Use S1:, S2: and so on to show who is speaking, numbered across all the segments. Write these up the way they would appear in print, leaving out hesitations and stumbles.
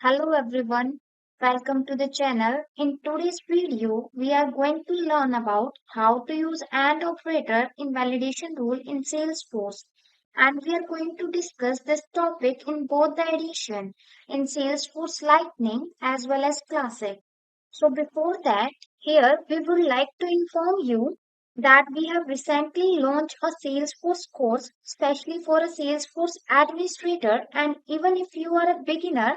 S1: Hello everyone, welcome to the channel. In today's video, we are going to learn about how to use AND operator in validation rule in Salesforce. And we are going to discuss this topic in both the edition in Salesforce Lightning as well as Classic. So before that, here we would like to inform you that we have recently launched a Salesforce course, especially for a Salesforce administrator. And even if you are a beginner,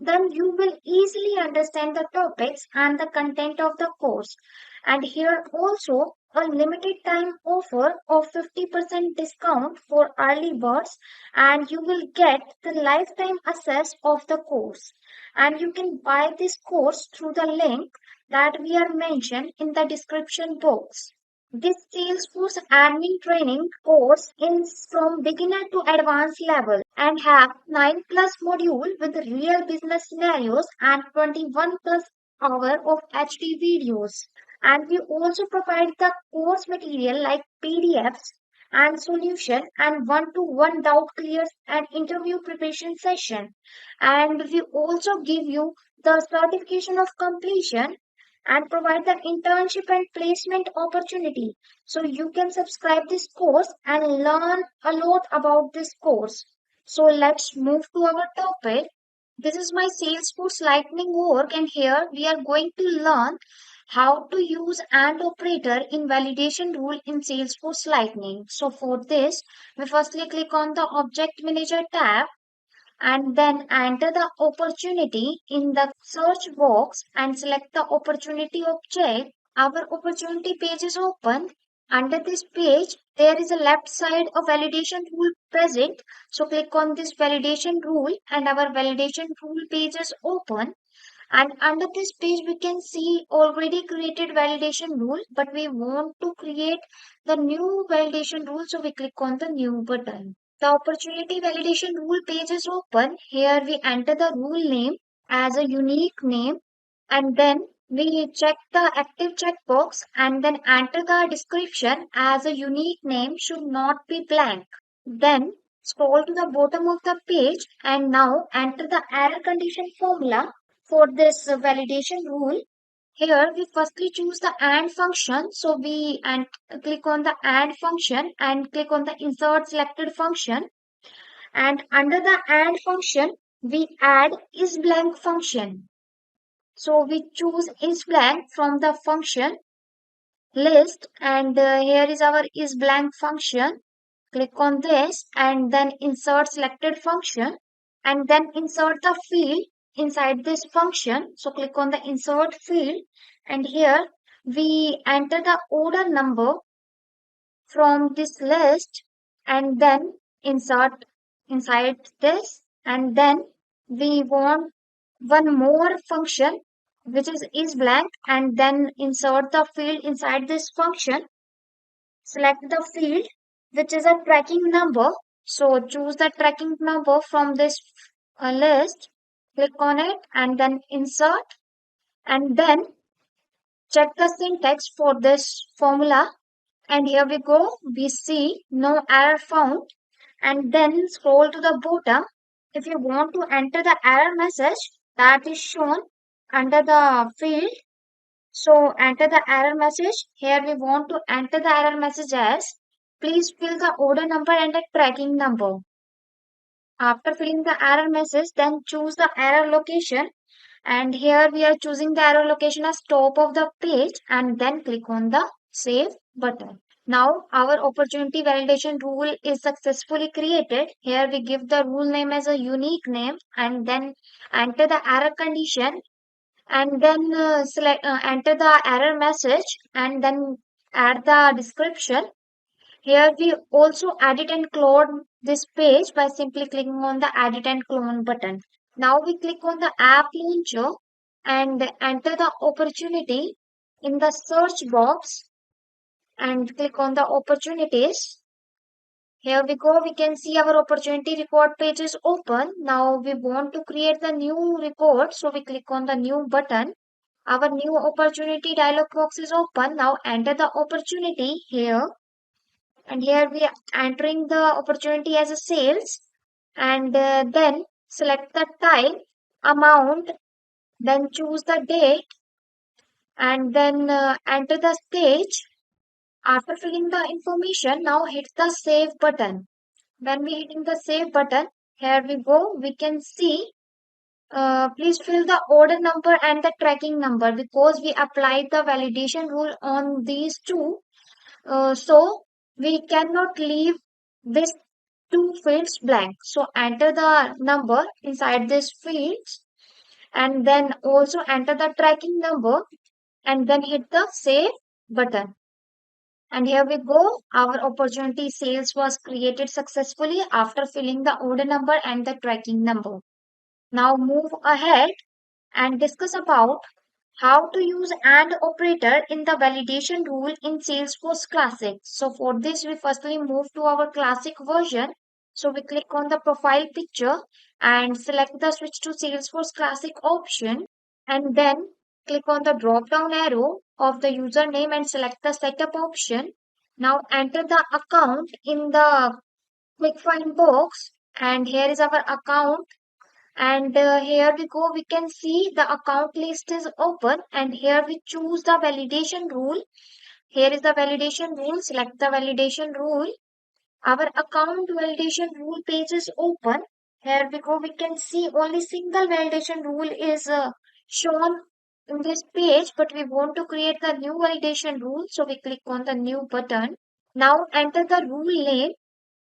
S1: then you will easily understand the topics and the content of the course. And here also a limited time offer of 50% discount for early birds, and you will get the lifetime access of the course. And you can buy this course through the link that we are mentioned in the description box. This Salesforce admin training course is from beginner to advanced level and have 9 plus module with real business scenarios and 21 plus hour of HD videos. And we also provide the course material like PDFs and solution and one-to-one doubt clears and interview preparation session. And we also give you the certification of completion and provide the internship and placement opportunity. So you can subscribe this course and learn a lot about this course. So let's move to our topic. This is my Salesforce Lightning work, and here we are going to learn how to use AND operator in validation rule in Salesforce Lightning. So for this, we firstly click on the Object Manager tab and then enter the opportunity in the search box and select the opportunity object. Our opportunity page is open. Under this page, there is a left side of validation rule present. So click on this validation rule and our validation rule page is open. And under this page, we can see already created validation rule, but we want to create the new validation rule. So we click on the new button. The opportunity validation rule page is open. Here we enter the rule name as a unique name and then we check the active checkbox and then enter the description as a unique name should not be blank. Then scroll to the bottom of the page and now enter the error condition formula for this validation rule. Here we firstly choose the AND function. So we and click on the AND function and click on the insert selected function. And under the AND function, we add is blank function. So we choose is blank from the function list and here is our is blank function. Click on this and then insert selected function and then insert the field inside this function. So click on the insert field and here we enter the order number from this list and then insert inside this and then we want one more function which is blank and then insert the field inside this function. Select the field which is a tracking number. So choose the tracking number from this list. Click on it and then insert and then check the syntax for this formula. And here we go. We see no error found. And then scroll to the bottom. If you want to enter the error message that is shown under the field, so enter the error message. Here we want to enter the error message as please fill the order number and the tracking number. After filling the error message, then choose the error location. And here we are choosing the error location as top of the page and then click on the save button. Now our opportunity validation rule is successfully created. Here we give the rule name as a unique name and then enter the error condition and then enter the error message and then add the description. Here we also edit and clone this page by simply clicking on the edit and clone button. Now we click on the app launcher and enter the opportunity in the search box and click on the opportunities. Here we go, we can see our opportunity record page is open. Now we want to create the new report, so we click on the new button. Our new opportunity dialog box is open. Now enter the opportunity here. And here we are entering the opportunity as a sales and then select the type amount, then choose the date, and then enter the stage. After filling the information, now hit the save button. When we hitting the save button, here we go, we can see, please fill the order number and the tracking number because we applied the validation rule on these two. So we cannot leave this two fields blank. So enter the number inside these fields and then also enter the tracking number and then hit the save button. And here we go. Our opportunity sales was created successfully after filling the order number and the tracking number. Now move ahead and discuss about how to use AND operator in the validation rule in Salesforce Classic. So for this, we firstly move to our Classic version. So we click on the profile picture and select the switch to Salesforce Classic option and then click on the drop down arrow of the username and select the setup option. Now enter the account in the quick find box and here is our account and here we go, we can see the account list is open and here we choose the validation rule. Here is the validation rule, select the validation rule. Our account validation rule page is open. Here we go, we can see only single validation rule is shown in this page, but we want to create the new validation rule. So we click on the new button. Now enter the rule name.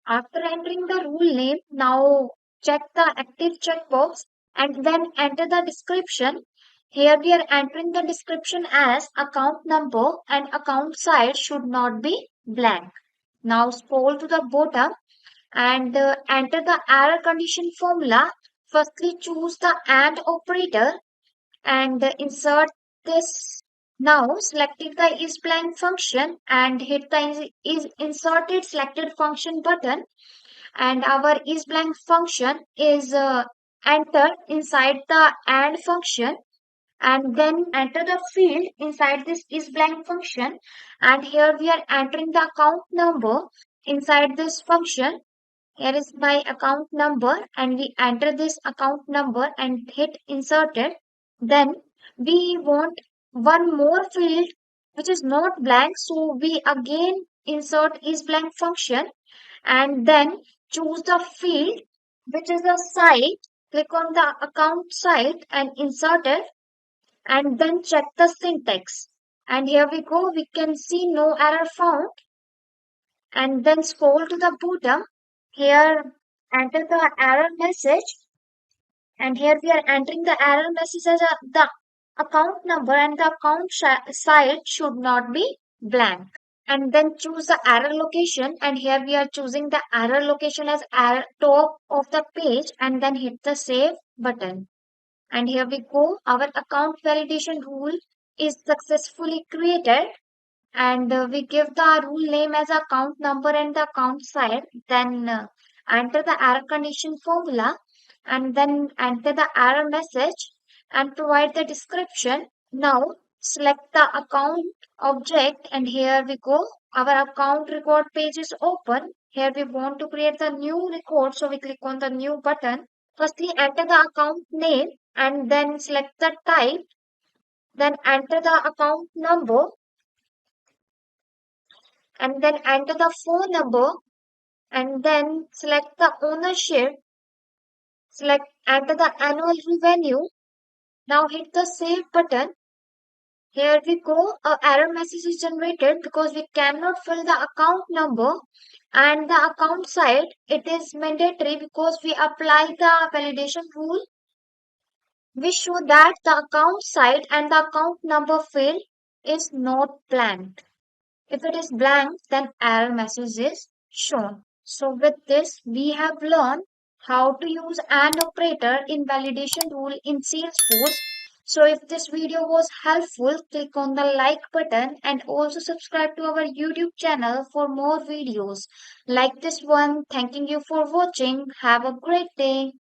S1: After entering the rule name, now check the active checkbox and then enter the description. Here we are entering the description as account number and account size should not be blank. Now scroll to the bottom and enter the error condition formula. Firstly choose the AND operator and insert this. Now selecting the is blank function and hit the is inserted selected function button and our is blank function is entered inside the AND function and then enter the field inside this is blank function and here we are entering the account number inside this function. Here is my account number and we enter this account number and hit inserted. Then we want one more field which is not blank, so we again insert is blank function and then choose the field which is the site. Click on the account site and insert it and then check the syntax. And here we go, we can see no error found and then scroll to the bottom. Here enter the error message and here we are entering the error message as the account number and the account site should not be blank. And then choose the error location and here we are choosing the error location as error top of the page and then hit the save button. And here we go, our account validation rule is successfully created and we give the rule name as account number and the account side then enter the error condition formula and then enter the error message and provide the description. Now select the account object and here we go, our account record page is open. Here we want to create the new record, so we click on the new button. Firstly enter the account name and then select the type, then enter the account number and then enter the phone number and then select the ownership, select enter the annual revenue. Now hit the save button. Here we go, a error message is generated because we cannot fill the account number and the account side. It is mandatory because we apply the validation rule. We show that the account side and the account number field is not blank. If it is blank, then error message is shown. So with this, we have learned how to use AND operator in validation rule in Salesforce. So if this video was helpful, click on the like button and also subscribe to our YouTube channel for more videos like this one. Thanking you for watching. Have a great day.